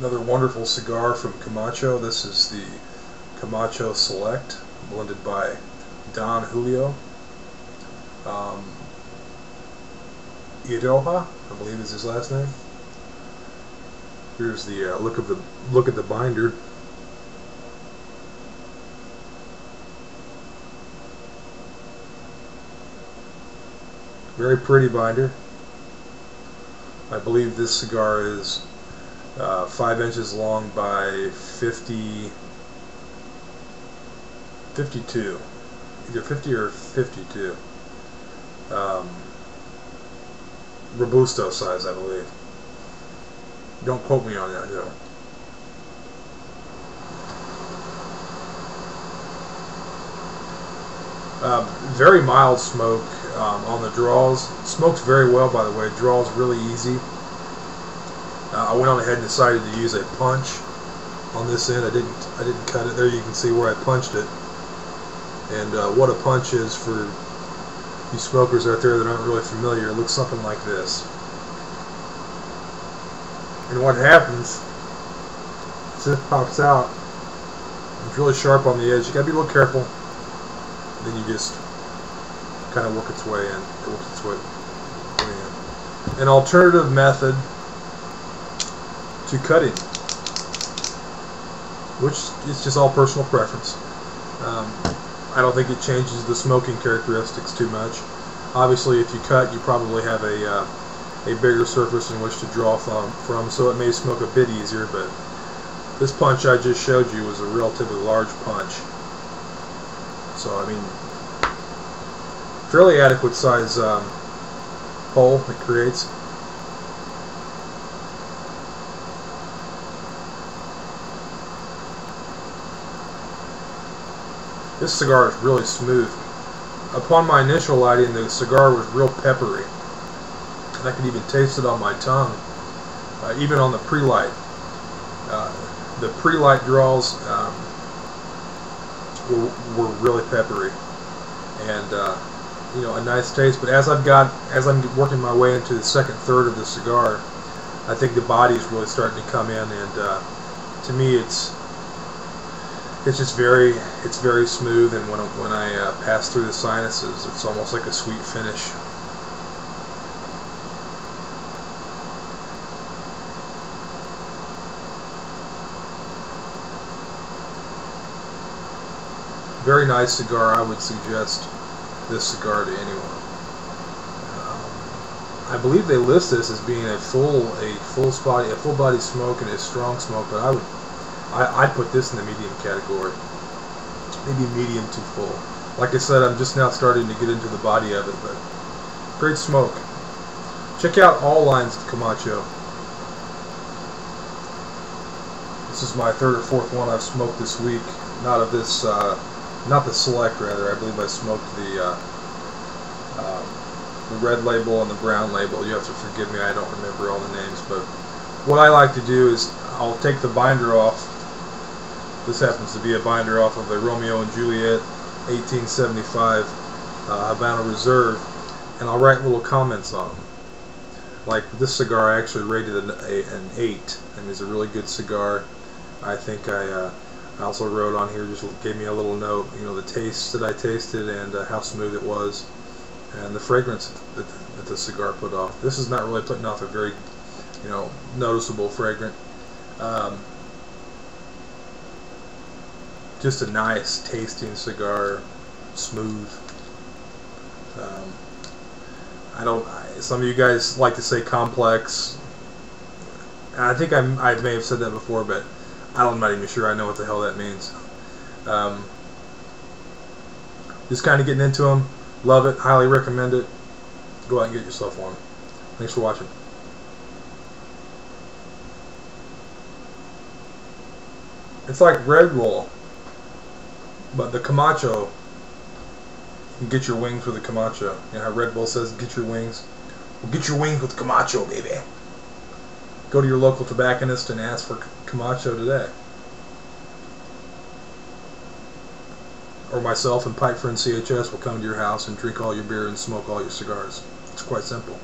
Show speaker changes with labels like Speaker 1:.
Speaker 1: Another wonderful cigar from Camacho. This is the Camacho Select, blended by Don Julio. Iroha, I believe is his last name. Here's the look at the binder. Very pretty binder. I believe this cigar is 5 inches long by 52, either 50 or 52. Robusto size, I believe. Don't quote me on that, though. Very mild smoke on the draws. Smokes very well, by the way. Draws really easy. I went on ahead and decided to use a punch on this end. I didn't cut it. There you can see where I punched it. And what a punch is for you smokers out there that aren't really familiar, it looks something like this. And what happens is it pops out. It's really sharp on the edge. You gotta be a little careful. Then you just kind of work its way in. It works its way in. An alternative method to cutting, which is just all personal preference. I don't think it changes the smoking characteristics too much. Obviously, if you cut, you probably have a bigger surface in which to draw from, so it may smoke a bit easier, but this punch I just showed you was a relatively large punch. So, I mean, fairly adequate size hole it creates. This cigar is really smooth. Upon my initial lighting, the cigar was real peppery. And I could even taste it on my tongue, even on the pre-light. The pre-light draws were really peppery, and you know, a nice taste. But as I'm working my way into the second third of the cigar, I think the body is really starting to come in, and to me, it's just very smooth, and when I pass through the sinuses, it's almost like a sweet finish. Very nice cigar. I would suggest this cigar to anyone. I believe they list this as being a full body smoke and a strong smoke, but I'd put this in the medium category. Maybe medium to full. Like I said, I'm just now starting to get into the body of it, but great smoke. Check out all lines of Camacho. This is my third or fourth one I've smoked this week. Not of this, not the Select, rather. I believe I smoked the red label and the brown label. You have to forgive me, I don't remember all the names, but what I like to do is I'll take the binder off. This happens to be a binder off of a Romeo and Juliet 1875 Habano Reserve, and I'll write little comments on them. Like this cigar, I actually rated an 8, and it's a really good cigar. I think I also wrote on here, just gave me a little note, you know, the taste that I tasted and how smooth it was, and the fragrance that the cigar put off. This is not really putting off a very, you know, noticeable fragrance. Just a nice tasting cigar, smooth. Some of you guys like to say complex. I think I may have said that before, but I'm not even sure I know what the hell that means. Just kind of getting into them. Love it. Highly recommend it. Go out and get yourself one. Thanks for watching. It's like Red Bull, but the Camacho, you can get your wings with the Camacho. You know how Red Bull says get your wings? Well, get your wings with Camacho, baby. Go to your local tobacconist and ask for Camacho today. Or myself and pipe friend CHS will come to your house and drink all your beer and smoke all your cigars. It's quite simple.